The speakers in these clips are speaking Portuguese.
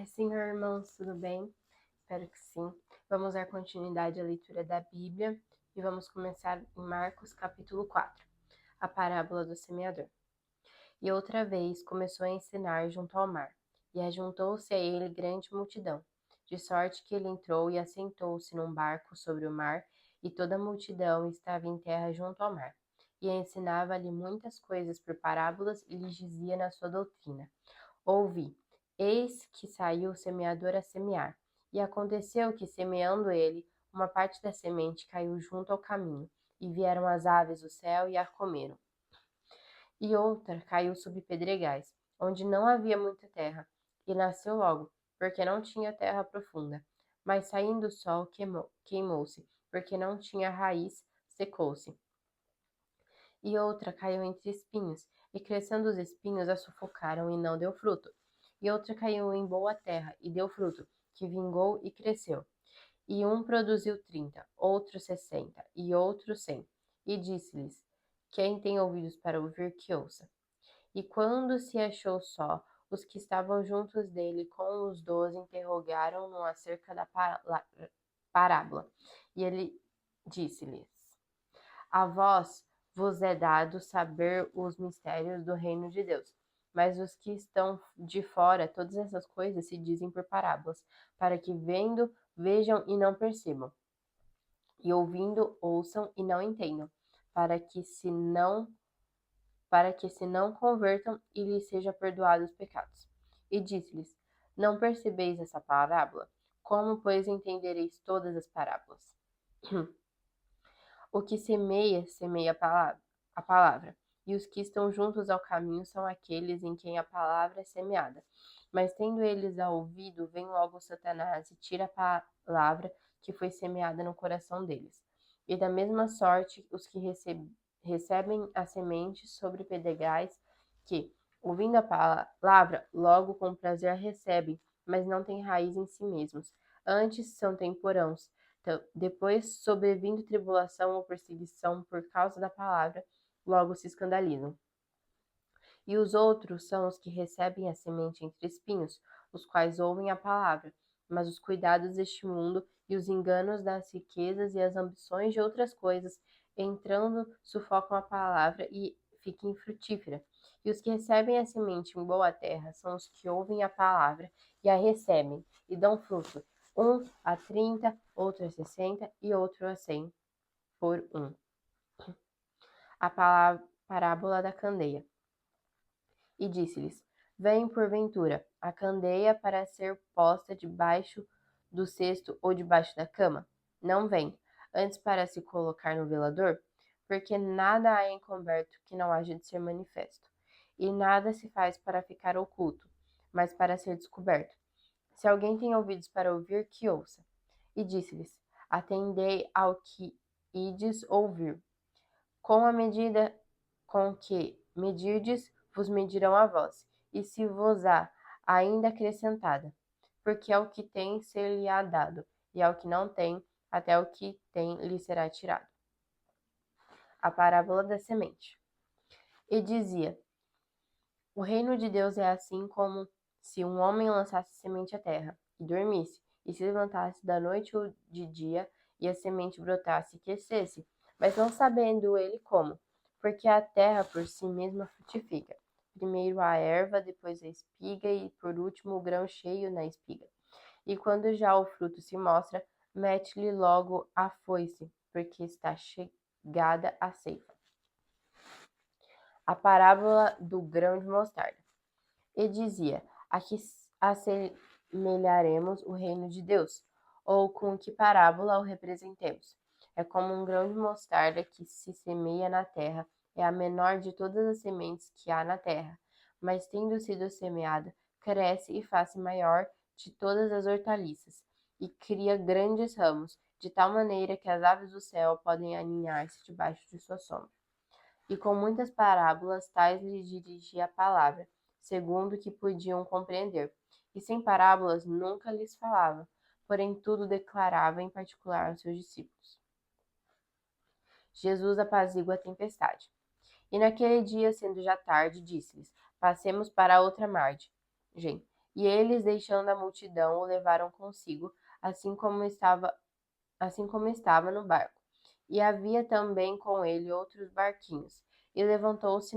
Paz, Senhor, irmãos, tudo bem? Espero que sim. Vamos dar continuidade à leitura da Bíblia e vamos começar em Marcos, capítulo 4, a parábola do semeador. E outra vez começou a ensinar junto ao mar, e ajuntou-se a ele grande multidão, de sorte que ele entrou e assentou-se num barco sobre o mar, e toda a multidão estava em terra junto ao mar. E ensinava-lhe muitas coisas por parábolas e lhes dizia na sua doutrina: Ouvi, eis que saiu o semeador a semear. E aconteceu que, semeando ele, uma parte da semente caiu junto ao caminho, e vieram as aves do céu e a comeram. E outra caiu sob pedregais, onde não havia muita terra, e nasceu logo, porque não tinha terra profunda. Mas saindo o sol, queimou-se, porque não tinha raiz, secou-se. E outra caiu entre espinhos, e crescendo os espinhos a sufocaram e não deu fruto. E outra caiu em boa terra e deu fruto, que vingou e cresceu. E um produziu 30, outro 60, e outro 100. E disse-lhes: Quem tem ouvidos para ouvir, que ouça. E quando se achou só, os que estavam juntos dele com os 12 interrogaram-no acerca da parábola. E ele disse-lhes: A vós vos é dado saber os mistérios do reino de Deus, mas os que estão de fora, todas essas coisas se dizem por parábolas, para que vendo, vejam e não percebam, e ouvindo, ouçam e não entendam, para que se não convertam e lhes seja perdoados os pecados. E disse-lhes: Não percebeis essa parábola? Como, pois, entendereis todas as parábolas? O que semeia, semeia a palavra, e os que estão juntos ao caminho são aqueles em quem a palavra é semeada. Mas tendo eles a ouvido, vem logo Satanás e tira a palavra que foi semeada no coração deles. E da mesma sorte, os que recebem a semente sobre pedregais, que, ouvindo a palavra, logo com prazer a recebem, mas não têm raiz em si mesmos. Antes são temporãos, depois, sobrevindo tribulação ou perseguição por causa da palavra, logo se escandalizam. E os outros são os que recebem a semente entre espinhos, os quais ouvem a palavra, mas os cuidados deste mundo e os enganos das riquezas e as ambições de outras coisas, entrando, sufocam a palavra e fica infrutífera. E os que recebem a semente em boa terra são os que ouvem a palavra e a recebem, e dão fruto, um a 30, outro a 60 e outro a 100 por um. A parábola da candeia. E disse-lhes: Vem porventura a candeia para ser posta debaixo do cesto ou debaixo da cama? Não vem, antes para se colocar no velador? Porque nada há encoberto que não haja de ser manifesto, e nada se faz para ficar oculto, mas para ser descoberto. Se alguém tem ouvidos para ouvir, que ouça. E disse-lhes: Atendei ao que ides ouvir. Com a medida com que medirdes, vos medirão a vós, e se vos há ainda acrescentada. Porque ao que tem ser-lhe-á dado, e ao que não tem, até o que tem lhe será tirado. A parábola da semente. E dizia: O reino de Deus é assim como se um homem lançasse semente à terra, e dormisse, e se levantasse da noite ou de dia, e a semente brotasse e crescesse, mas não sabendo ele como, porque a terra por si mesma frutifica. Primeiro a erva, depois a espiga, e por último o grão cheio na espiga. E quando já o fruto se mostra, mete-lhe logo a foice, porque está chegada a ceifa. A parábola do grão de mostarda. E dizia: A que assemelharemos o reino de Deus? Ou com que parábola o representemos? É como um grão de mostarda que se semeia na terra, é a menor de todas as sementes que há na terra, mas tendo sido semeada, cresce e faz-se maior de todas as hortaliças, e cria grandes ramos, de tal maneira que as aves do céu podem aninhar-se debaixo de sua sombra. E com muitas parábolas tais lhe dirigia a palavra, segundo o que podiam compreender. E sem parábolas nunca lhes falava, porém tudo declarava em particular aos seus discípulos. Jesus apazigua a tempestade. E naquele dia, sendo já tarde, disse-lhes: Passemos para a outra margem. E eles, deixando a multidão, o levaram consigo, assim como estava no barco. E havia também com ele outros barquinhos. E levantou-se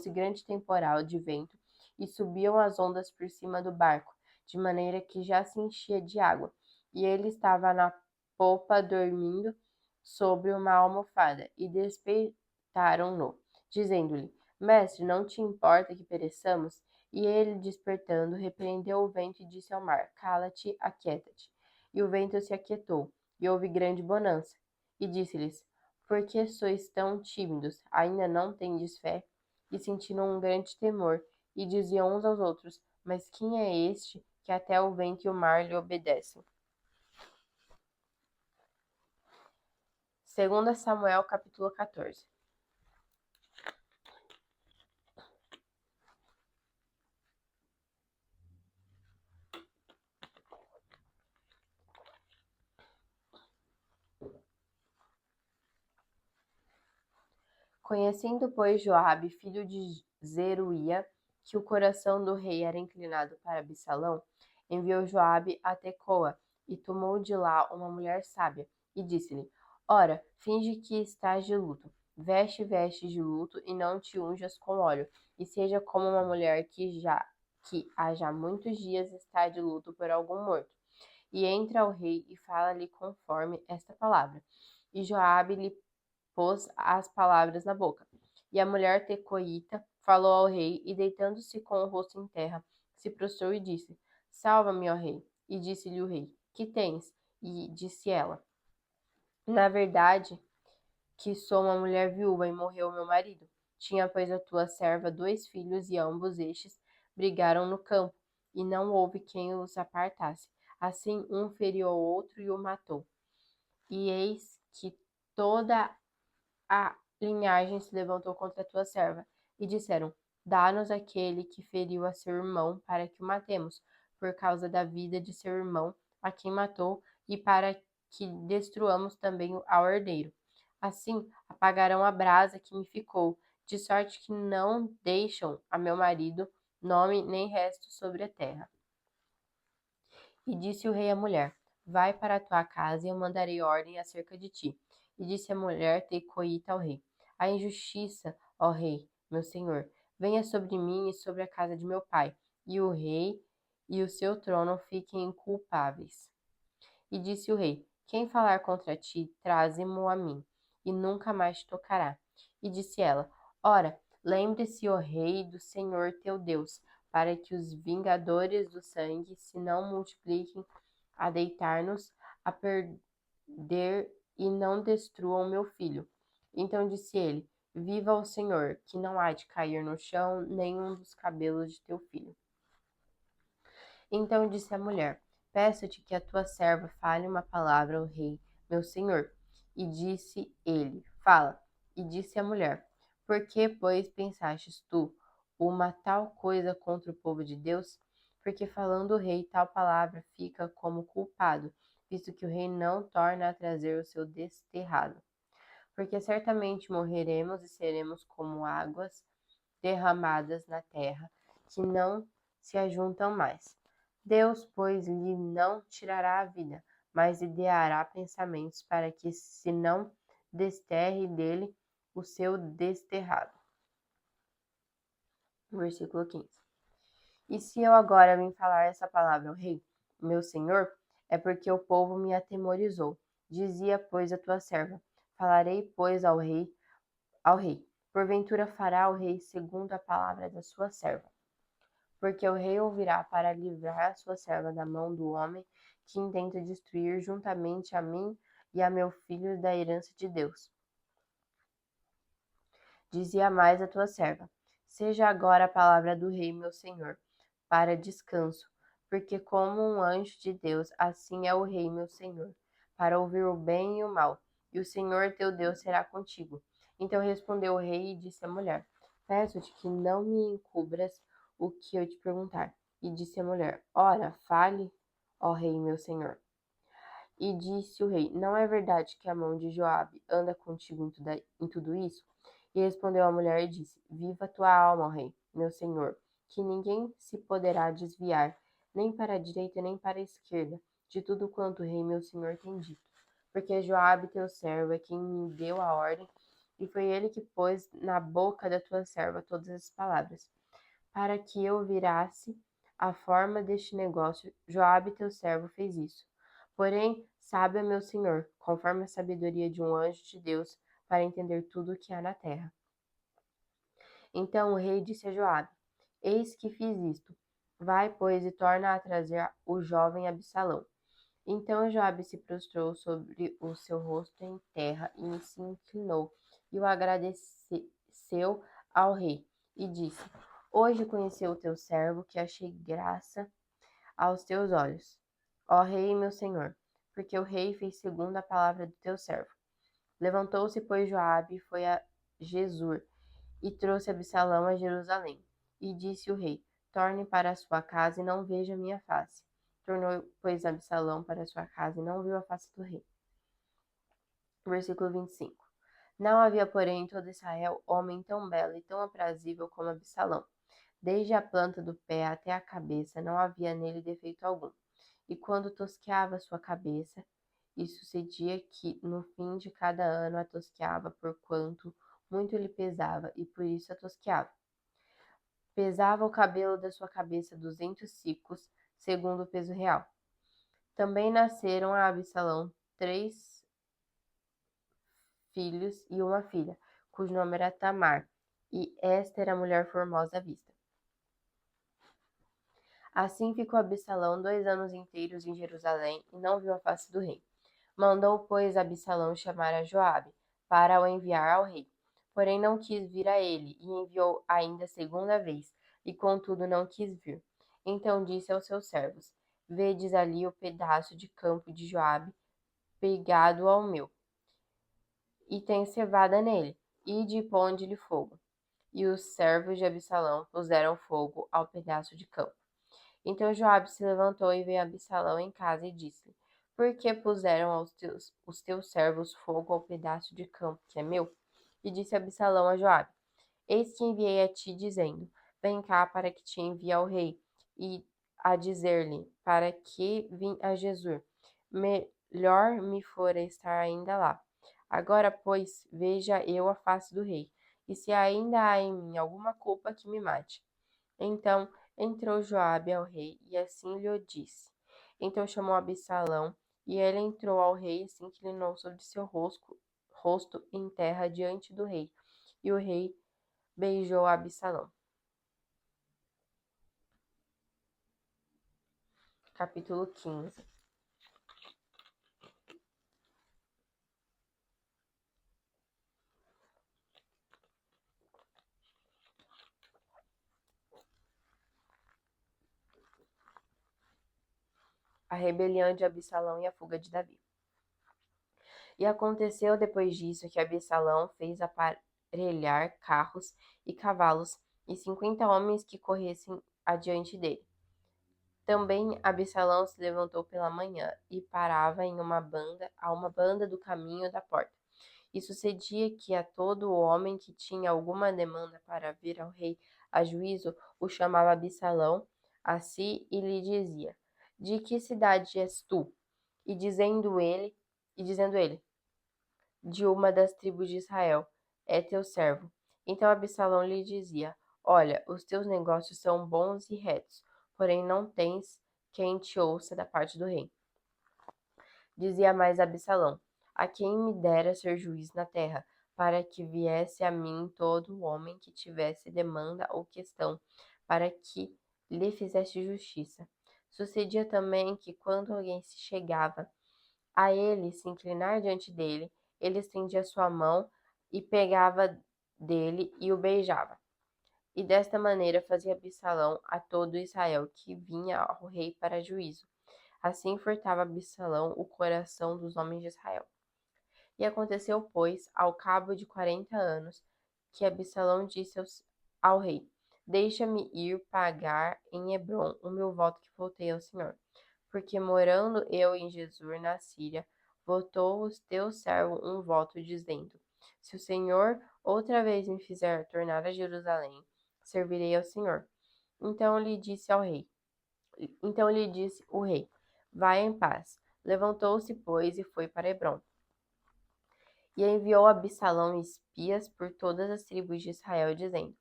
grande temporal de vento, e subiam as ondas por cima do barco, de maneira que já se enchia de água. E ele estava na popa dormindo sobre uma almofada, e despertaram-no, dizendo-lhe: Mestre, não te importa que pereçamos? E ele, despertando, repreendeu o vento e disse ao mar: Cala-te, aquieta-te. E o vento se aquietou, e houve grande bonança. E disse-lhes: Por que sois tão tímidos? Ainda não tendes fé? E sentiram um grande temor, e diziam uns aos outros: Mas quem é este que até o vento e o mar lhe obedecem? 2 Samuel, capítulo 14. Conhecendo, pois, Joabe, filho de Zeruía, que o coração do rei era inclinado para Absalão, enviou Joabe a Tecoa e tomou de lá uma mulher sábia e disse-lhe: Ora, finge que estás de luto, veste de luto e não te unjas com óleo, e seja como uma mulher que há já muitos dias está de luto por algum morto. E entra ao rei e fala-lhe conforme esta palavra. E Joabe lhe pôs as palavras na boca. E a mulher tecoíta falou ao rei, e deitando-se com o rosto em terra, se prostrou e disse: Salva-me, ó rei. E disse-lhe o rei: Que tens? E disse ela: Na verdade, que sou uma mulher viúva e morreu meu marido. Tinha, pois, a tua serva 2 filhos, e ambos estes brigaram no campo, e não houve quem os apartasse. Assim, um feriu o outro e o matou. E eis que toda a linhagem se levantou contra a tua serva, e disseram: Dá-nos aquele que feriu a seu irmão, para que o matemos, por causa da vida de seu irmão, a quem matou, e para que destruamos também ao herdeiro. Assim apagarão a brasa que me ficou, de sorte que não deixam a meu marido nome nem resto sobre a terra. E disse o rei à mulher: Vai para a tua casa, e eu mandarei ordem acerca de ti. E disse a mulher tecoíta ao rei: A injustiça, ó rei, meu senhor, venha sobre mim e sobre a casa de meu pai, e o rei e o seu trono fiquem inculpáveis. E disse o rei: Quem falar contra ti, traze-mo a mim, e nunca mais te tocará. E disse ela: Ora, lembre-se, ó rei, do Senhor teu Deus, para que os vingadores do sangue se não multipliquem a deitar-nos a perder e não destruam meu filho. Então disse ele: Viva o Senhor, que não há de cair no chão nenhum dos cabelos de teu filho. Então disse a mulher: Peço-te que a tua serva fale uma palavra ao rei, meu senhor. E disse ele: Fala. E disse a mulher: Por que, pois, pensastes tu uma tal coisa contra o povo de Deus? Porque falando o rei tal palavra fica como culpado, visto que o rei não torna a trazer o seu desterrado. Porque certamente morreremos e seremos como águas derramadas na terra, que não se ajuntam mais. Deus, pois, lhe não tirará a vida, mas lhe dará pensamentos para que se não desterre dele o seu desterrado. Versículo 15. E se eu agora vim falar essa palavra ao rei, meu senhor, é porque o povo me atemorizou. Dizia, pois, a tua serva: Falarei, pois, ao rei. Porventura fará o rei segundo a palavra da sua serva. Porque o rei ouvirá para livrar a sua serva da mão do homem que intenta destruir juntamente a mim e a meu filho da herança de Deus. Dizia mais a tua serva: Seja agora a palavra do rei, meu senhor, para descanso, porque como um anjo de Deus, assim é o rei, meu senhor, para ouvir o bem e o mal, e o Senhor teu Deus será contigo. Então respondeu o rei e disse à mulher: Peço-te que não me encubras o que eu te perguntar. E disse a mulher: Ora, fale, ó rei, meu senhor. E disse o rei: Não é verdade que a mão de Joabe anda contigo em tudo isso? E respondeu a mulher e disse: Viva tua alma, ó rei, meu senhor. que ninguém se poderá desviar, nem para a direita nem para a esquerda, de tudo quanto o rei meu senhor tem dito. Porque Joabe teu servo é quem me deu a ordem, e foi ele que pôs na boca da tua serva todas as palavras, para que eu virasse a forma deste negócio. Joabe teu servo fez isso. Porém, sabe, meu senhor, conforme a sabedoria de um anjo de Deus, para entender tudo o que há na terra. Então o rei disse a Joabe: Eis que fiz isto. Vai, pois, e torna a trazer o jovem Absalão. Então Joabe se prostrou sobre o seu rosto em terra e se inclinou e o agradeceu ao rei e disse: Hoje conheceu o teu servo que achei graça aos teus olhos, ó rei meu senhor, porque o rei fez segundo a palavra do teu servo. Levantou-se, pois, Joabe e foi a Jesur e trouxe Absalão a Jerusalém. E disse o rei: Torne para a sua casa e não veja minha face. Tornou, pois, Absalão para a sua casa e não viu a face do rei. Versículo 25. Não havia, porém, em todo Israel homem tão belo e tão aprazível como Absalão. Desde a planta do pé até a cabeça não havia nele defeito algum. E quando tosqueava sua cabeça, e sucedia que no fim de cada ano a tosqueava, porquanto muito lhe pesava, e por isso a tosqueava. Pesava o cabelo da sua cabeça 200 sicos, segundo o peso real. Também nasceram a Absalão 3 filhos e uma filha, cujo nome era Tamar, e esta era a mulher formosa à vista. Assim ficou Absalão 2 anos inteiros em Jerusalém e não viu a face do rei. Mandou, pois, Absalão chamar a Joabe, para o enviar ao rei. Porém não quis vir a ele, e enviou ainda segunda vez, e contudo não quis vir. Então disse aos seus servos: Vedes ali o pedaço de campo de Joabe, pegado ao meu, e tem cevada nele, ide e ponde-lhe fogo. E os servos de Absalão puseram fogo ao pedaço de campo. Então Joabe se levantou e veio a Absalão em casa e disse-lhe: Por que puseram os teus servos fogo ao pedaço de campo que é meu? E disse Absalão a Joabe: Eis que enviei a ti, dizendo: Vem cá para que te envie ao rei, e a dizer-lhe: Para que vim a Jesur? Melhor me fora estar ainda lá. Agora, pois, veja eu a face do rei, e se ainda há em mim alguma culpa, que me mate. Então entrou Joabe ao rei, e assim lhe o disse. Então chamou Absalão, e ele entrou ao rei e se inclinou sobre seu rosto em terra diante do rei. E o rei beijou Absalão. Capítulo 15. A rebelião de Absalão e a fuga de Davi. E aconteceu depois disso que Absalão fez aparelhar carros e cavalos e 50 homens que corressem adiante dele. Também Absalão se levantou pela manhã e parava a uma banda do caminho da porta. E sucedia que a todo homem que tinha alguma demanda para vir ao rei a juízo, o chamava Absalão a si e lhe dizia: De que cidade és tu? E dizendo ele, de uma das tribos de Israel, é teu servo. Então Absalão lhe dizia: Olha, os teus negócios são bons e retos, porém não tens quem te ouça da parte do rei. Dizia mais Absalão: A quem me dera ser juiz na terra, para que viesse a mim todo homem que tivesse demanda ou questão, para que lhe fizesse justiça. Sucedia também que, quando alguém se chegava a ele se inclinar diante dele, ele estendia sua mão e pegava dele e o beijava. E desta maneira fazia Absalão a todo Israel que vinha ao rei para juízo. Assim furtava Absalão o coração dos homens de Israel. E aconteceu, pois, ao cabo de 40 anos, que Absalão disse ao rei: Deixa-me ir pagar em Hebrom o meu voto que voltei ao Senhor. Porque morando eu em Jesur, na Síria, votou o teu servo um voto, dizendo: Se o Senhor outra vez me fizer tornar a Jerusalém, servirei ao Senhor. Então lhe disse o rei: vai em paz. Levantou-se, pois, e foi para Hebrom. E enviou Absalão espias por todas as tribos de Israel, dizendo: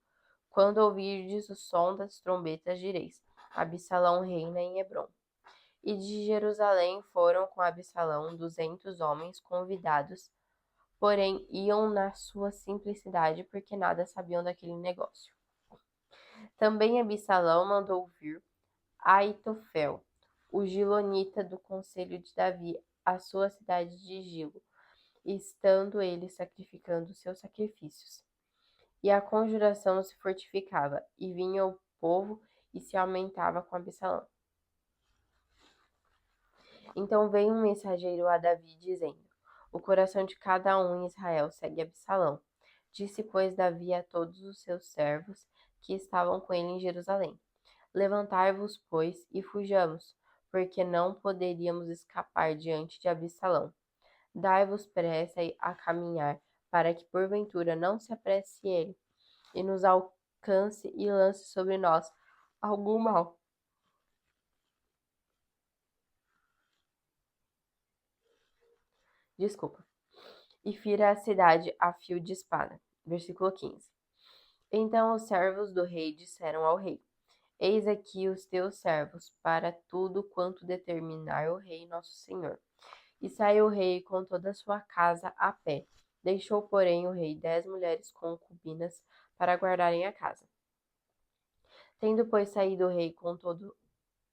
quando ouvirdes o som das trombetas, direis: Absalão reina em Hebrom. E de Jerusalém foram com Absalão 200 homens convidados, porém iam na sua simplicidade, porque nada sabiam daquele negócio. Também Absalão mandou vir Aitofel, o gilonita do conselho de Davi, à sua cidade de Gilo, estando ele sacrificando seus sacrifícios. E a conjuração se fortificava, e vinha o povo e se aumentava com Absalão. Então veio um mensageiro a Davi, dizendo: o coração de cada um em Israel segue Absalão. Disse, pois, Davi a todos os seus servos que estavam com ele em Jerusalém: levantai-vos, pois, e fujamos, porque não poderíamos escapar diante de Absalão. Dai-vos pressa a caminhar, para que porventura não se apresse ele, e nos alcance e lance sobre nós algum mal. Desculpa. E fira a cidade a fio de espada. Versículo 15. Então os servos do rei disseram ao rei: eis aqui os teus servos para tudo quanto determinar o rei nosso senhor. E saiu o rei com toda a sua casa a pé. Deixou, porém, o rei 10 mulheres concubinas para guardarem a casa. Tendo, pois, saído o rei com todo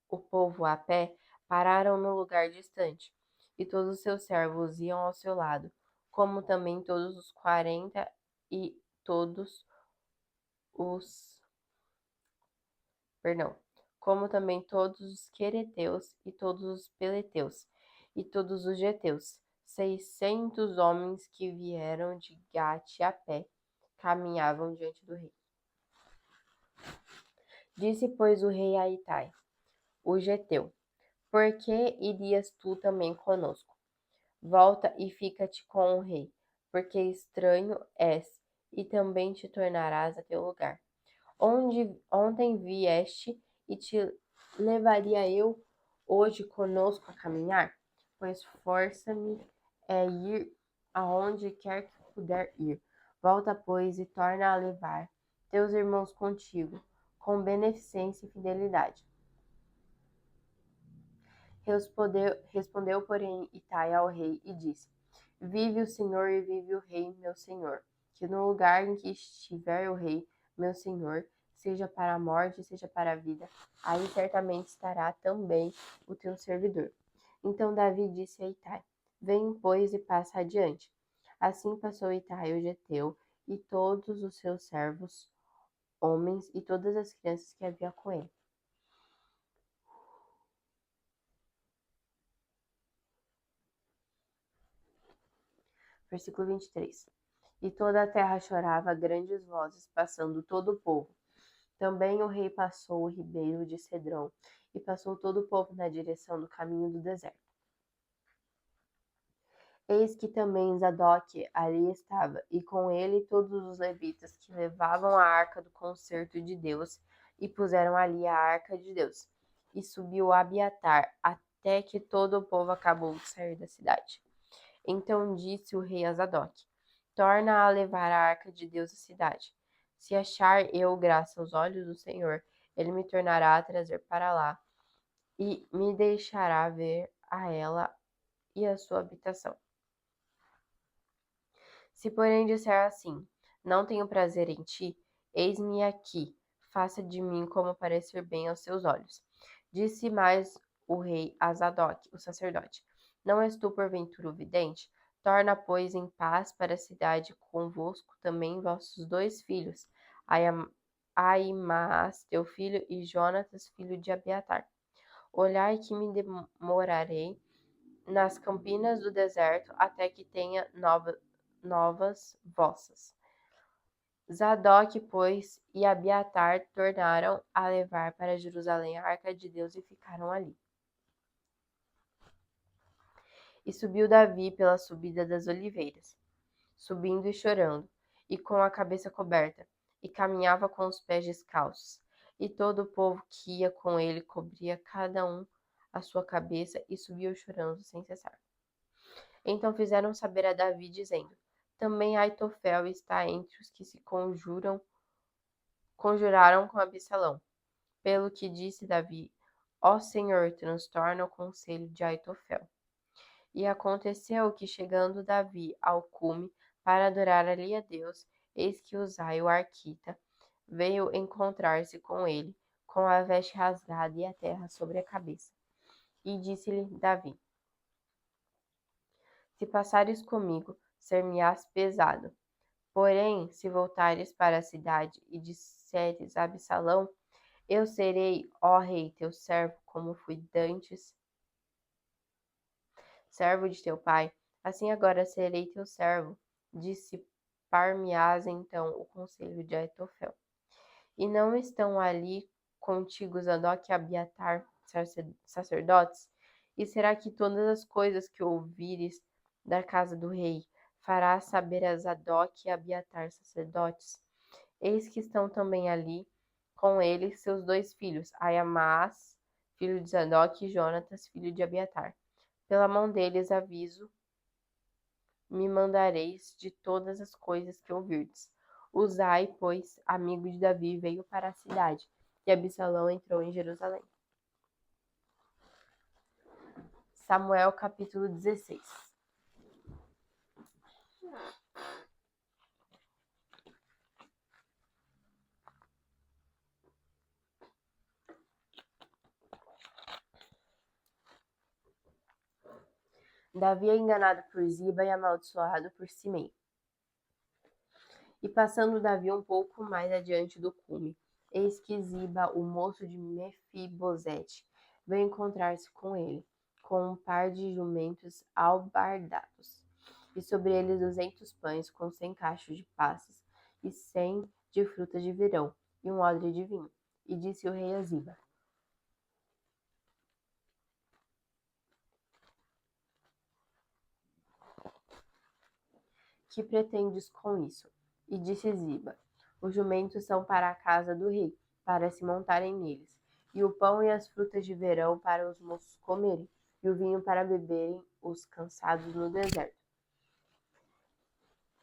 o povo a pé, pararam no lugar distante, e todos os seus servos iam ao seu lado, como também todos os 40 e todos os, como também todos os quereteus e todos os peleteus e todos os geteus, 600 homens que vieram de Gate a pé, caminhavam diante do rei. Disse, pois, o rei a Itai, o geteu: por que irias tu também conosco? Volta e fica-te com o rei, porque estranho és, e também te tornarás a teu lugar. Ontem vieste, e te levaria eu hoje conosco a caminhar? Pois força-me é ir aonde quer que puder ir. Volta, pois, e torna a levar teus irmãos contigo, com beneficência e fidelidade. Respondeu, porém, Itai ao rei e disse: vive o Senhor e vive o rei, meu senhor, que no lugar em que estiver o rei, meu senhor, seja para a morte, seja para a vida, aí certamente estará também o teu servidor. Então Davi disse a Itai: vem, pois, e passa adiante. Assim passou Itai o geteu e todos os seus servos, homens e todas as crianças que havia com ele. Versículo 23. E toda a terra chorava a grandes vozes, passando todo o povo. Também o rei passou o ribeiro de Cedron, e passou todo o povo na direção do caminho do deserto. Eis que também Zadok ali estava, e com ele todos os levitas que levavam a arca do concerto de Deus, e puseram ali a arca de Deus. E subiu Abiatar, até que todo o povo acabou de sair da cidade. Então disse o rei a Zadok: torna a levar a arca de Deus à cidade. Se achar eu graça aos olhos do Senhor, ele me tornará a trazer para lá e me deixará ver a ela e a sua habitação. Se, porém, disser assim: não tenho prazer em ti, eis-me aqui, faça de mim como parecer bem aos seus olhos. Disse mais o rei a Zadok, o sacerdote: não és tu porventura o vidente? Torna, pois, em paz para a cidade convosco também vossos 2 filhos, Aimaas, teu filho, e Jonatas, filho de Abiatar. Olhai que me demorarei nas campinas do deserto até que tenha novas vossas. Zadok, pois, e Abiatar tornaram a levar para Jerusalém a arca de Deus e ficaram ali. E subiu Davi pela subida das oliveiras, subindo e chorando, e com a cabeça coberta, e caminhava com os pés descalços. E todo o povo que ia com ele cobria cada um a sua cabeça e subiu chorando sem cessar. Então fizeram saber a Davi, dizendo: Também Aitofel está entre os que se conjuraram com Absalão. Pelo que disse Davi: Ó Senhor, transtorna o conselho de Aitofel. E aconteceu que, chegando Davi ao cume para adorar ali a Deus, eis que Uzai, o arquita, veio encontrar-se com ele, com a veste rasgada e a terra sobre a cabeça. E disse-lhe Davi: Se passares comigo, ser-me-ás pesado. Porém, se voltares para a cidade e disseres a Absalão: Eu serei, ó rei, teu servo, como fui dantes, servo de teu pai, assim agora serei teu servo. Dissipar-me-ás então o conselho de Aitofel. E não estão ali contigo Zadok e Abiatar, sacerdotes? E será que todas as coisas que ouvires da casa do rei farás saber a Zadok e Abiatar, sacerdotes? Eis que estão também ali com ele seus dois filhos, Aiamaas, filho de Zadok, e Jonatas, filho de Abiatar. Pela mão deles aviso me mandareis de todas as coisas que ouvirdes. Uzai, pois, amigo de Davi, veio para a cidade, e Absalão entrou em Jerusalém. Samuel capítulo 16. Davi é enganado por Ziba e amaldiçoado por Simei. E passando Davi um pouco mais adiante do cume, eis que Ziba, o moço de Mefibosete, veio encontrar-se com ele, com um par de jumentos albardados, e sobre eles 200 pães com 100 cachos de passas, e 100 de frutas de verão, e um odre de vinho. E disse o rei a Ziba: Que pretendes com isso? E disse Ziba: Os jumentos são para a casa do rei, para se montarem neles, e o pão e as frutas de verão para os moços comerem, e o vinho para beberem os cansados no deserto.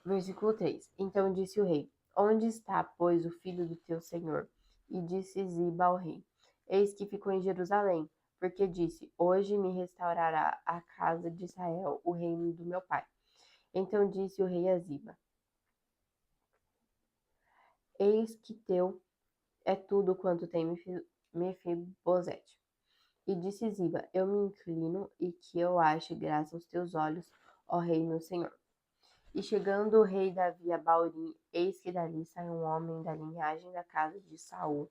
Versículo 3. Então disse o rei: Onde está, pois, o filho do teu senhor? E disse Ziba ao rei: Eis que ficou em Jerusalém, porque disse: Hoje me restaurará a casa de Israel o reino do meu pai. Então disse o rei a Ziba: Eis que teu é tudo quanto tem Mefibosete. E disse Ziba: Eu me inclino e que eu ache graça aos teus olhos, ó rei meu senhor. E chegando o rei Davi a Baurim, eis que dali saiu um homem da linhagem da casa de Saul,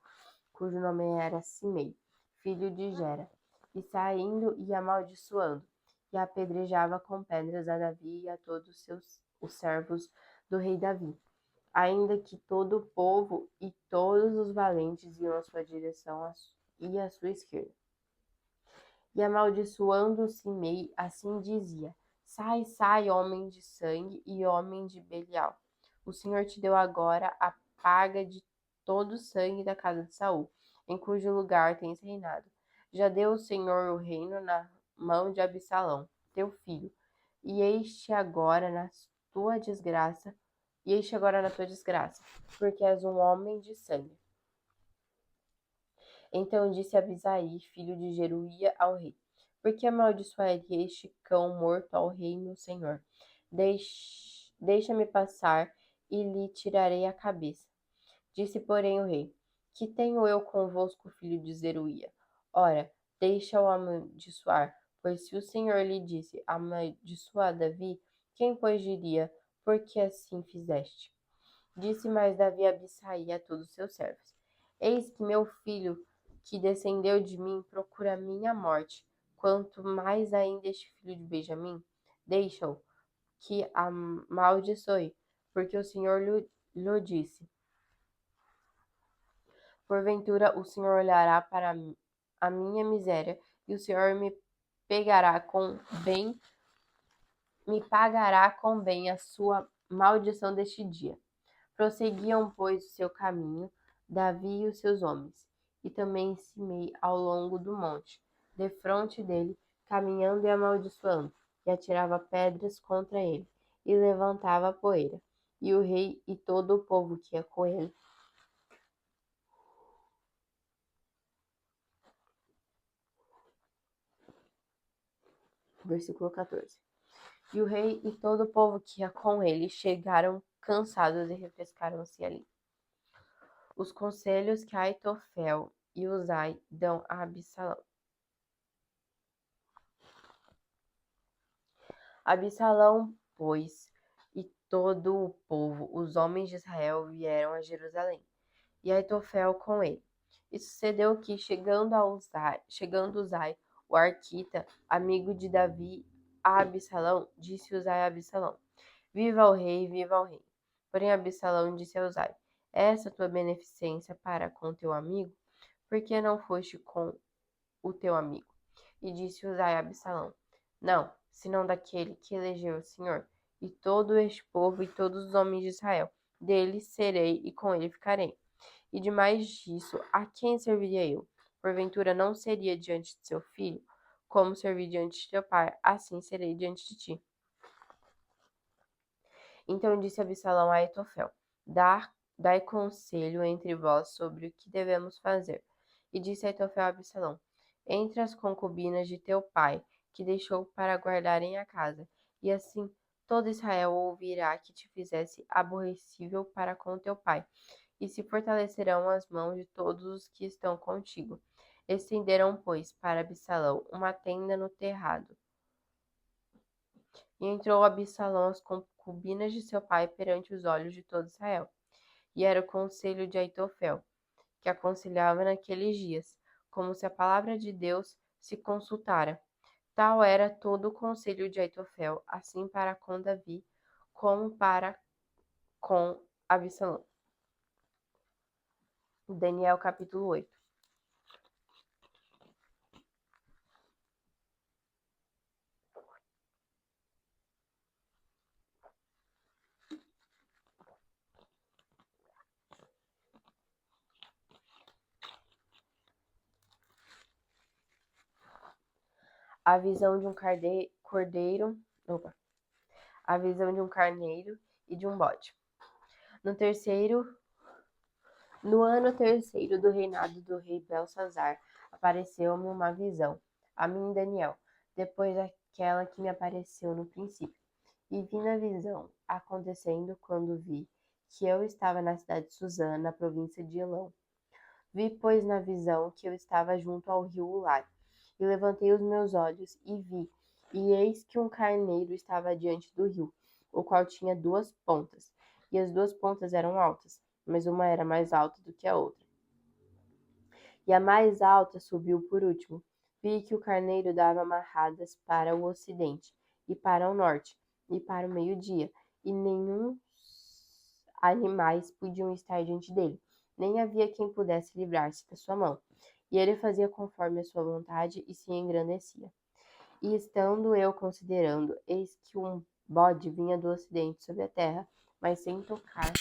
cujo nome era Simei, filho de Gera, e saindo e amaldiçoando, e apedrejava com pedras a Davi e a todos os servos do rei Davi, ainda que todo o povo e todos os valentes iam à sua direção e à sua esquerda. E amaldiçoando Simei, assim dizia: Sai, sai, homem de sangue e homem de Belial. O Senhor te deu agora a paga de todo o sangue da casa de Saul, em cujo lugar tens reinado. Já deu o Senhor o reino na mão de Absalão, teu filho, e este agora na tua desgraça, porque és um homem de sangue. Então disse Abisai, filho de Zeruia, ao rei: Por que amaldiçoaria este cão morto ao rei meu senhor? Deixa-me passar e lhe tirarei a cabeça. Disse, porém, o rei: Que tenho eu convosco, filho de Zeruia? Ora, deixa-o amaldiçoar, pois se o Senhor lhe disse: Amaldiçoa Davi, quem pois diria: Por que assim fizeste? Disse mais Davi a Abisai e a todos os seus servos: Eis que meu filho, que descendeu de mim, procura a minha morte. Quanto mais ainda este filho de Benjamim, deixa-o que amaldiçoe, porque o Senhor lhe disse: Porventura o Senhor olhará para a minha miséria, e o Senhor me pagará com bem a sua maldição deste dia. Prosseguiam, pois, o seu caminho, Davi e os seus homens, e também Simei ao longo do monte, defronte dele, caminhando e amaldiçoando, e atirava pedras contra ele, e levantava poeira. E o rei e todo o povo que ia com ele versículo 14. E o rei e todo o povo que ia com ele chegaram cansados e refrescaram-se ali. Os conselhos que Aitofel e Uzai dão a Absalão. Absalão, pois, e todo o povo, os homens de Israel, vieram a Jerusalém, e Aitofel com ele. E sucedeu que, chegando Uzai, o arquita, amigo de Davi, a Absalão, disse Uzai a Absalão: Viva o rei, viva o rei. Porém Absalão disse a Uzai: É essa tua beneficência para com teu amigo? Por que não foste com o teu amigo? E disse Uzai a Absalão: Não, senão daquele que elegeu o Senhor, e todo este povo e todos os homens de Israel. Dele serei e com ele ficarei. E demais disso, a quem serviria eu? Porventura não seria diante de seu filho? Como servi diante de teu pai, assim serei diante de ti. Então disse Absalão a Aitofel: Dai conselho entre vós sobre o que devemos fazer. E disse Aitofel a Absalão: Entre as concubinas de teu pai, que deixou para guardarem a casa, e assim todo Israel ouvirá que te fizesse aborrecível para com teu pai, e se fortalecerão as mãos de todos os que estão contigo. Estenderam, pois, para Absalão uma tenda no terrado. E entrou Absalão às concubinas de seu pai perante os olhos de todo Israel. E era o conselho de Aitofel, que aconselhava naqueles dias, como se a palavra de Deus se consultara. Tal era todo o conselho de Aitofel, assim para com Davi, como para com Absalão. Daniel capítulo 8. A visão de um a visão de um carneiro e de um bode. No ano terceiro do reinado do rei Belsazar, apareceu-me uma visão, a mim Daniel, depois daquela que me apareceu no princípio. E vi na visão, acontecendo quando vi que eu estava na cidade de Suzã, na província de Elão. Vi, pois, na visão que eu estava junto ao rio Ulai, e levantei os meus olhos e vi, e eis que um carneiro estava diante do rio, o qual tinha duas pontas, e as duas pontas eram altas, mas uma era mais alta do que a outra. E a mais alta subiu por último. Vi que o carneiro dava amarradas para o ocidente, e para o norte, e para o meio-dia, e nenhum animais podiam estar diante dele, nem havia quem pudesse livrar-se da sua mão. E ele fazia conforme a sua vontade e se engrandecia. E estando eu considerando, eis que um bode vinha do ocidente sobre a terra, mas sem tocar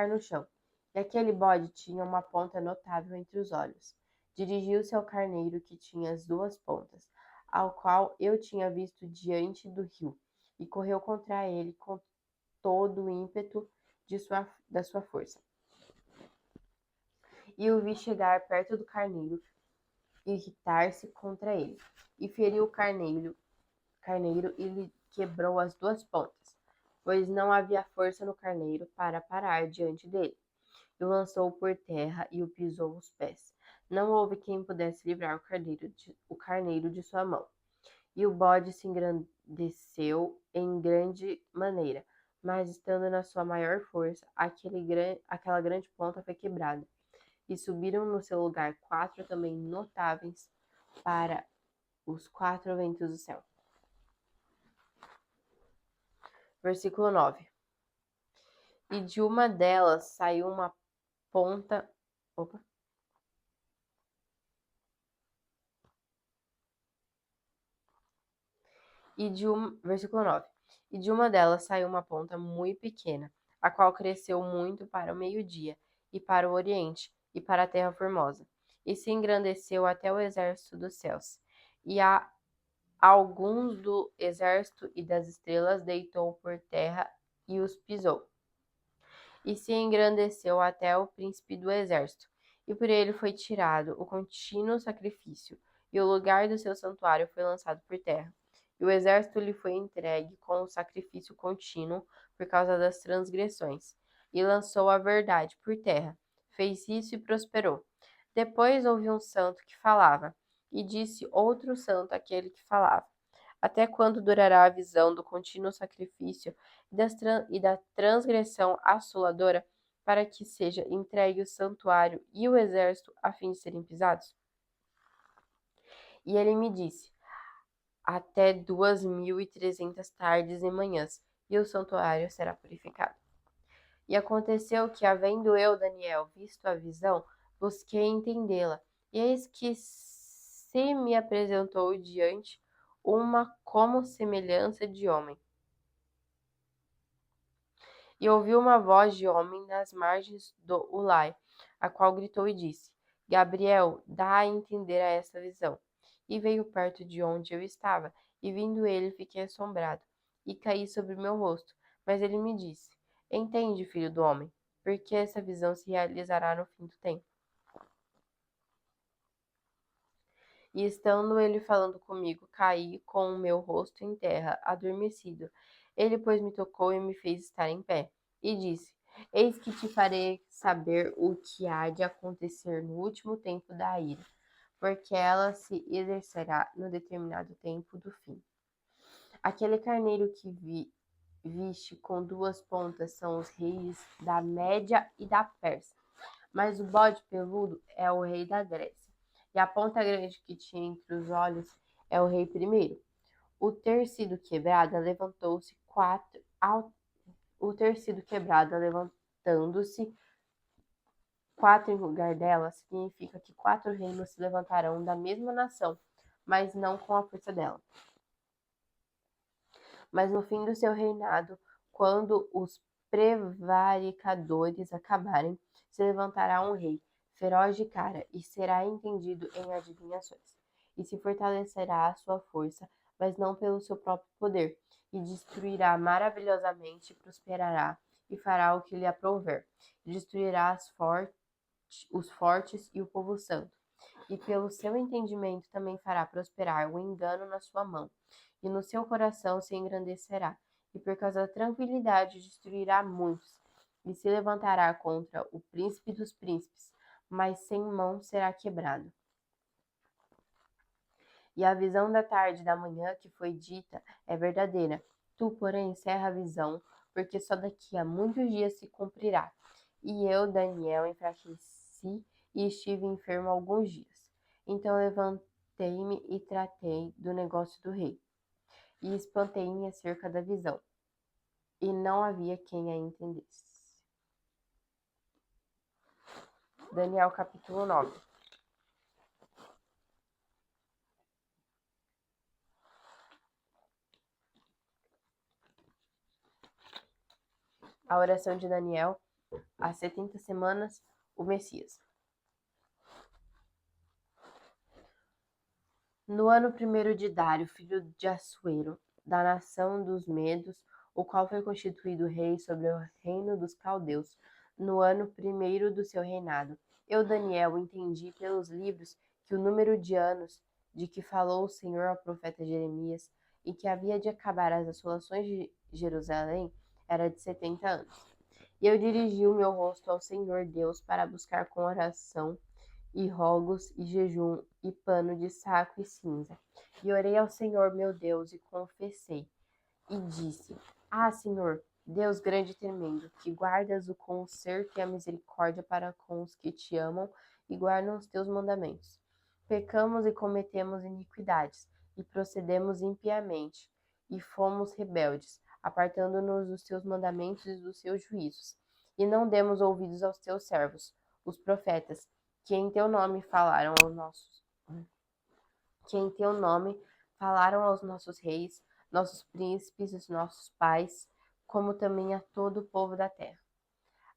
no chão. E aquele bode tinha uma ponta notável entre os olhos. Dirigiu-se ao carneiro que tinha as duas pontas, ao qual eu tinha visto diante do rio, e correu contra ele com todo o ímpeto da sua força. E o vi chegar perto do carneiro, irritar-se contra ele, e feriu o carneiro e lhe quebrou as duas pontas, pois não havia força no carneiro para parar diante dele. E o lançou por terra e o pisou os pés. Não houve quem pudesse livrar o carneiro de sua mão. E o bode se engrandeceu em grande maneira, mas estando na sua maior força, aquela grande ponta foi quebrada. E subiram no seu lugar 4 também notáveis para os 4 ventos do céu. Versículo 9. E de uma delas saiu uma ponta. Versículo 9. E de uma delas saiu uma ponta muito pequena, a qual cresceu muito para o meio-dia e para o oriente, e para a terra formosa, e se engrandeceu até o exército dos céus. E a alguns do exército e das estrelas deitou por terra e os pisou. E se engrandeceu até o príncipe do exército, e por ele foi tirado o contínuo sacrifício, e o lugar do seu santuário foi lançado por terra. E o exército lhe foi entregue com o sacrifício contínuo por causa das transgressões, e lançou a verdade por terra. Fez isso e prosperou. Depois houve um santo que falava, e disse outro santo àquele que falava: até quando durará a visão do contínuo sacrifício e da transgressão assoladora, para que seja entregue o santuário e o exército a fim de serem pisados? E ele me disse: até 2300 tardes e manhãs, e o santuário será purificado. E aconteceu que, havendo eu, Daniel, visto a visão, busquei entendê-la, e eis que se me apresentou diante uma como semelhança de homem. E ouvi uma voz de homem nas margens do Ulai, a qual gritou e disse: Gabriel, dá a entender a esta visão. E veio perto de onde eu estava, e vindo ele, fiquei assombrado, e caí sobre meu rosto. Mas ele me disse: Entende, filho do homem, porque essa visão se realizará no fim do tempo. E estando ele falando comigo, caí com o meu rosto em terra, adormecido. Ele, pois, me tocou e me fez estar em pé, e disse: Eis que te farei saber o que há de acontecer no último tempo da ira, porque ela se exercerá no determinado tempo do fim. Aquele carneiro que viste com duas pontas são os reis da Média e da Pérsia, mas o bode peludo é o rei da Grécia. E a ponta grande que tinha entre os olhos é o rei primeiro. O ter sido quebrada, levantou-se levantando-se quatro em lugar dela, significa que 4 reinos se levantarão da mesma nação, mas não com a força dela. Mas no fim do seu reinado, quando os prevaricadores acabarem, se levantará um rei, feroz de cara, e será entendido em adivinhações. E se fortalecerá a sua força, mas não pelo seu próprio poder, e destruirá maravilhosamente, prosperará, e fará o que lhe aprouver. Destruirá os fortes e o povo santo. E pelo seu entendimento também fará prosperar o engano na sua mão, e no seu coração se engrandecerá, e por causa da tranquilidade destruirá muitos, e se levantará contra o príncipe dos príncipes, mas sem mão será quebrado. E a visão da tarde e da manhã que foi dita é verdadeira. Tu, porém, encerra a visão, porque só daqui a muitos dias se cumprirá. E eu, Daniel, enfraqueci e estive enfermo alguns dias. Então levantei-me e tratei do negócio do rei, e espantei-me acerca da visão, e não havia quem a entendesse. Daniel capítulo 9. A oração de Daniel, às 70 semanas, o Messias. No ano primeiro de Dário, filho de Assuero, da nação dos Medos, o qual foi constituído rei sobre o reino dos caldeus, no ano primeiro do seu reinado, eu, Daniel, entendi pelos livros que o número de anos de que falou o Senhor ao profeta Jeremias, e que havia de acabar as assolações de Jerusalém, era de 70 anos. E eu dirigi o meu rosto ao Senhor Deus para buscar com oração e rogos e jejum e pano de saco e cinza. E orei ao Senhor meu Deus e confessei e disse: Ah, Senhor, Deus grande e tremendo, que guardas o conserto e a misericórdia para com os que te amam e guardam os teus mandamentos. Pecamos e cometemos iniquidades, e procedemos impiamente, e fomos rebeldes, apartando-nos dos teus mandamentos e dos teus juízos. E não demos ouvidos aos teus servos, os profetas, que em teu nome falaram aos nossos reis, nossos príncipes e nossos pais, como também a todo o povo da terra.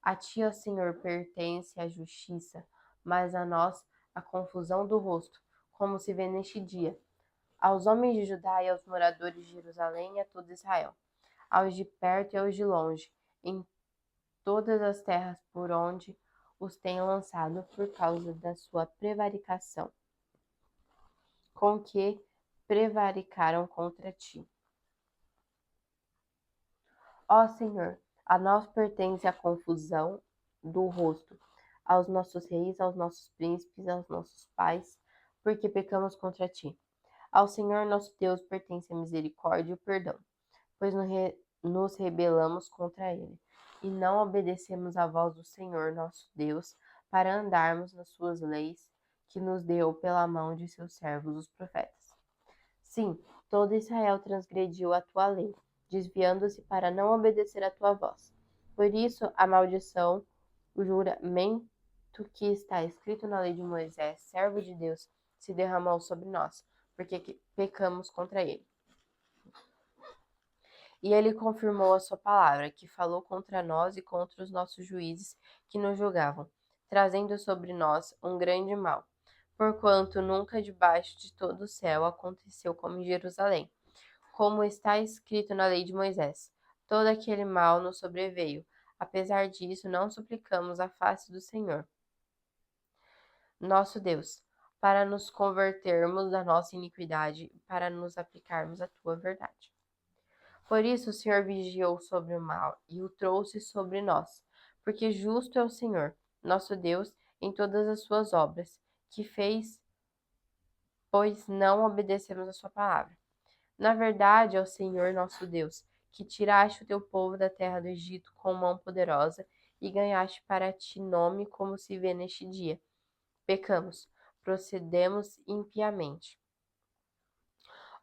A ti, ó Senhor, pertence a justiça, mas a nós a confusão do rosto, como se vê neste dia, aos homens de Judá e aos moradores de Jerusalém e a todo Israel, aos de perto e aos de longe, em todas as terras por onde os tem lançado por causa da sua prevaricação, com que prevaricaram contra ti. Ó Senhor, a nós pertence a confusão do rosto, aos nossos reis, aos nossos príncipes, aos nossos pais, porque pecamos contra ti. Ao Senhor nosso Deus pertence a misericórdia e o perdão, pois nos rebelamos contra ele, e não obedecemos à voz do Senhor nosso Deus, para andarmos nas suas leis, que nos deu pela mão de seus servos os profetas. Sim, todo Israel transgrediu a tua lei, desviando-se para não obedecer à tua voz. Por isso, a maldição, o juramento que está escrito na lei de Moisés, servo de Deus, se derramou sobre nós, porque pecamos contra ele. E ele confirmou a sua palavra, que falou contra nós e contra os nossos juízes que nos julgavam, trazendo sobre nós um grande mal, porquanto nunca debaixo de todo o céu aconteceu como em Jerusalém, como está escrito na lei de Moisés. Todo aquele mal nos sobreveio. Apesar disso, não suplicamos a face do Senhor, nosso Deus, para nos convertermos da nossa iniquidade, para nos aplicarmos à tua verdade. Por isso o Senhor vigiou sobre o mal e o trouxe sobre nós, porque justo é o Senhor, nosso Deus, em todas as suas obras, que fez, pois não obedecemos a sua palavra. Na verdade, é o Senhor nosso Deus, que tiraste o teu povo da terra do Egito com mão poderosa e ganhaste para ti nome, como se vê neste dia. Pecamos, procedemos impiamente.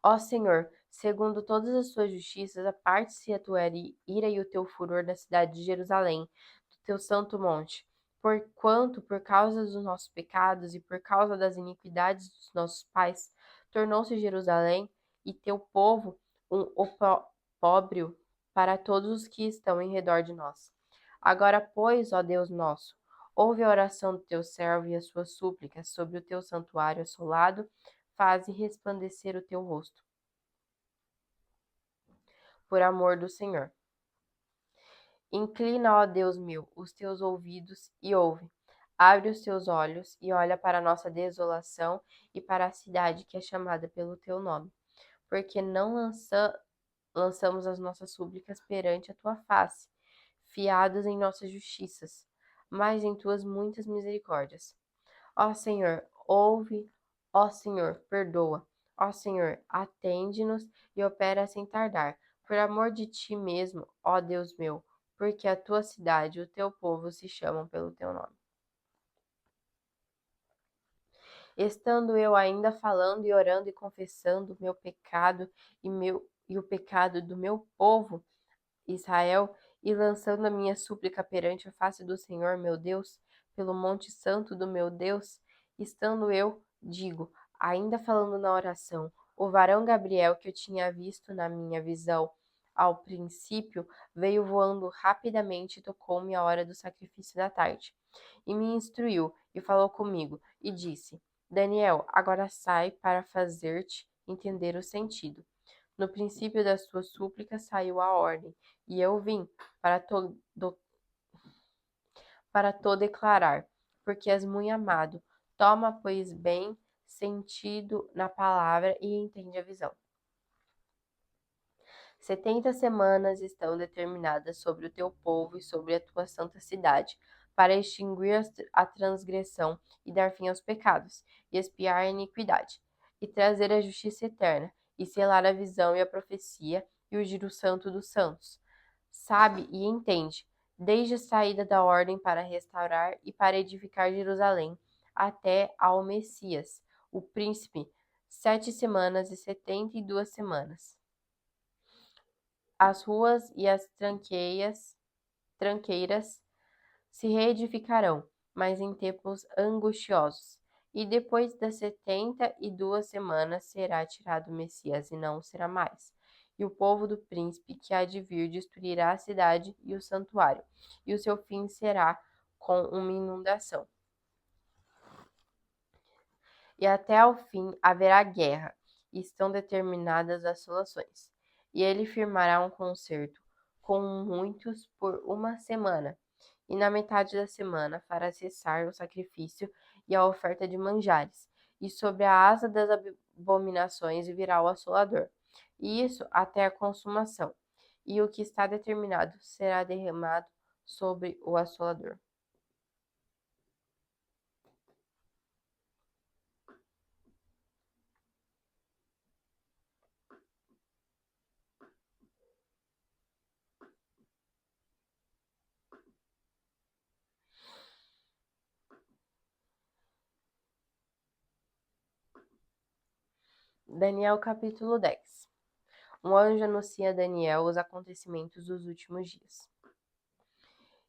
Ó Senhor, segundo todas as suas justiças, aparte-se a tua ira e o teu furor da cidade de Jerusalém, do teu santo monte. Porquanto, por causa dos nossos pecados e por causa das iniquidades dos nossos pais, tornou-se Jerusalém e teu povo um opróbrio para todos os que estão em redor de nós. Agora, pois, ó Deus nosso, ouve a oração do teu servo e as suas súplicas sobre o teu santuário assolado, faze resplandecer o teu rosto. Por amor do Senhor. Inclina, ó Deus meu, os teus ouvidos e ouve. Abre os teus olhos e olha para a nossa desolação e para a cidade que é chamada pelo teu nome. Porque não lançamos as nossas súplicas perante a tua face, fiados em nossas justiças, mas em tuas muitas misericórdias. Ó Senhor, ouve, ó Senhor, perdoa. Ó Senhor, atende-nos e opera sem tardar. Por amor de ti mesmo, ó Deus meu, porque a tua cidade e o teu povo se chamam pelo teu nome. Estando eu ainda falando e orando e confessando o meu pecado e o pecado do meu povo, Israel, e lançando a minha súplica perante a face do Senhor meu Deus, pelo monte santo do meu Deus, estando eu, digo, ainda falando na oração, o varão Gabriel que eu tinha visto na minha visão ao princípio veio voando rapidamente e tocou-me a hora do sacrifício da tarde. E me instruiu e falou comigo e disse: Daniel, agora sai para fazer-te entender o sentido. No princípio das tuas súplicas saiu a ordem, e eu vim para to declarar, porque és muito amado. Toma, pois, bem sentido na palavra e entende a visão. 70 semanas estão determinadas sobre o teu povo e sobre a tua santa cidade, para extinguir a transgressão e dar fim aos pecados, e expiar a iniquidade, e trazer a justiça eterna, e selar a visão e a profecia, e ungir o santo dos santos. Sabe e entende, desde a saída da ordem para restaurar e para edificar Jerusalém, até ao Messias, o príncipe, 7 semanas e 72 semanas. As ruas e as tranqueiras se reedificarão, mas em tempos angustiosos. E depois das 72 semanas será tirado o Messias, e não será mais. E o povo do príncipe que há de vir destruirá a cidade e o santuário, e o seu fim será com uma inundação. e até ao fim haverá guerra, e estão determinadas as soluções. E ele firmará um concerto com muitos por uma semana, e na metade da semana fará cessar o sacrifício e a oferta de manjares, e sobre a asa das abominações virá o assolador, e isso até a consumação, e o que está determinado será derramado sobre o assolador. Daniel capítulo 10. Um anjo anuncia a Daniel os acontecimentos dos últimos dias.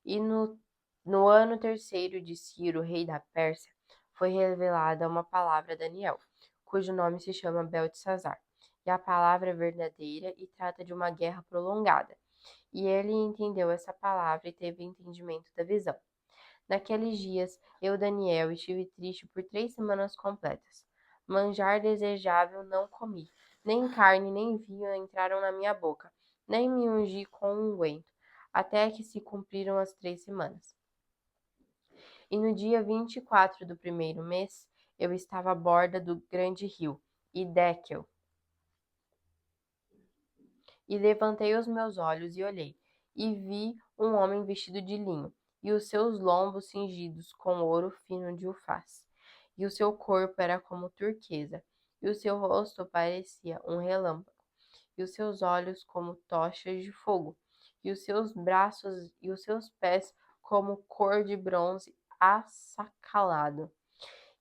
E no ano terceiro de Ciro, rei da Pérsia, foi revelada uma palavra a Daniel, cujo nome se chama Beltesazar. E a palavra é verdadeira e trata de uma guerra prolongada. E ele entendeu essa palavra e teve entendimento da visão. Naqueles dias, eu, Daniel, estive triste por 3 semanas completas. Manjar desejável não comi, nem carne nem vinho entraram na minha boca, nem me ungi com unguento, até que se cumpriram as 3 semanas. E no dia 24 do primeiro mês, eu estava à borda do grande rio, Hiddekel, e levantei os meus olhos e olhei, e vi um homem vestido de linho, e os seus lombos cingidos com ouro fino de ufaz, e o seu corpo era como turquesa, e o seu rosto parecia um relâmpago, e os seus olhos como tochas de fogo, e os seus braços e os seus pés como cor de bronze assacalado,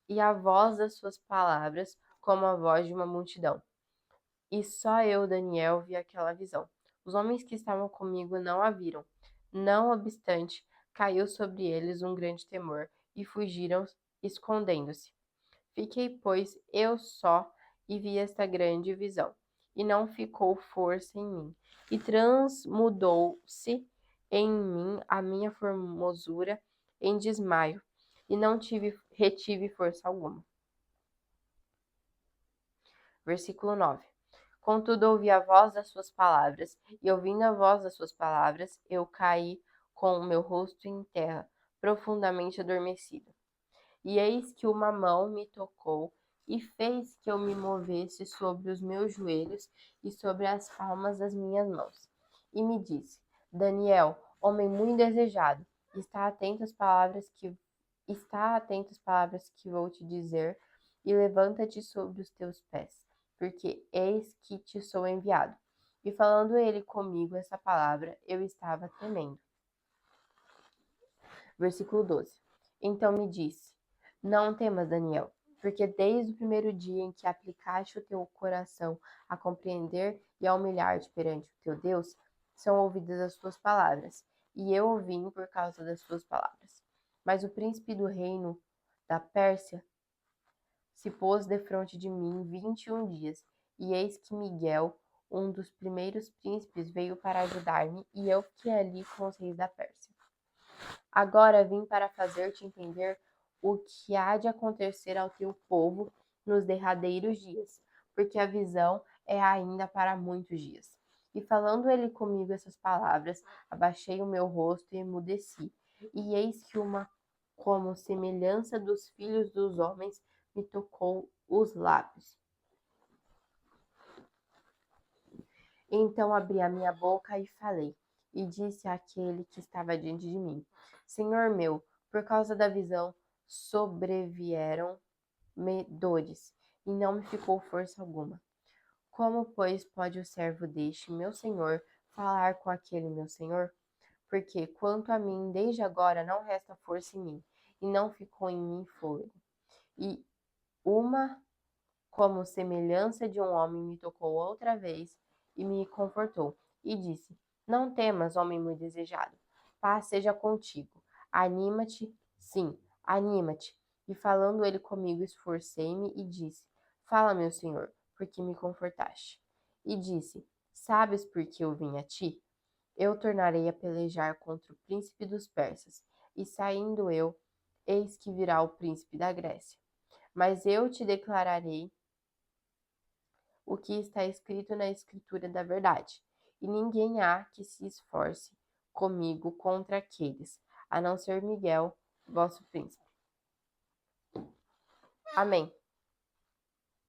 e a voz das suas palavras como a voz de uma multidão. E só eu, Daniel, vi aquela visão. Os homens que estavam comigo não a viram. Não obstante, caiu sobre eles um grande temor e fugiram, escondendo-se. Fiquei, pois, eu só e vi esta grande visão. E não ficou força em mim. E transmudou-se em mim a minha formosura em desmaio. E não retive força alguma. Versículo 9. Contudo, ouvi a voz das suas palavras, e ouvindo a voz das suas palavras, eu caí com o meu rosto em terra, profundamente adormecido. E eis que uma mão me tocou e fez que eu me movesse sobre os meus joelhos e sobre as palmas das minhas mãos. E me disse: Daniel, homem muito desejado, está atento às palavras que vou te dizer, e levanta-te sobre os teus pés, porque eis que te sou enviado. E falando ele comigo essa palavra, eu estava tremendo. Versículo 12. Então me disse: Não temas, Daniel, porque desde o primeiro dia em que aplicaste o teu coração a compreender e a humilhar-te perante o teu Deus, são ouvidas as tuas palavras, e eu vim por causa das tuas palavras. Mas o príncipe do reino da Pérsia se pôs defronte de mim 21 dias, e eis que Miguel, um dos primeiros príncipes, veio para ajudar-me, e eu fiquei ali com os reis da Pérsia. Agora vim para fazer-te entender o que há de acontecer ao teu povo nos derradeiros dias, porque a visão é ainda para muitos dias. E falando ele comigo essas palavras, abaixei o meu rosto e emudeci. E eis que uma como semelhança dos filhos dos homens me tocou os lábios. Então abri a minha boca e falei, e disse àquele que estava diante de mim: Senhor meu, por causa da visão sobrevieram-me dores, e não me ficou força alguma. Como, pois, pode o servo deste meu senhor falar com aquele meu senhor? Porque, quanto a mim, desde agora não resta força em mim, e não ficou em mim fôlego. E uma como semelhança de um homem me tocou outra vez e me confortou, e disse: Não temas, homem muito desejado. Paz seja contigo. Anima-te, sim, anima-te. E falando ele comigo, esforcei-me e disse: Fala, meu senhor, porque me confortaste. E disse: Sabes por que eu vim a ti? Eu tornarei a pelejar contra o príncipe dos persas, e saindo eu, eis que virá o príncipe da Grécia. Mas eu te declararei o que está escrito na Escritura da verdade. E ninguém há que se esforce comigo contra aqueles, a não ser Miguel, vosso príncipe. Amém.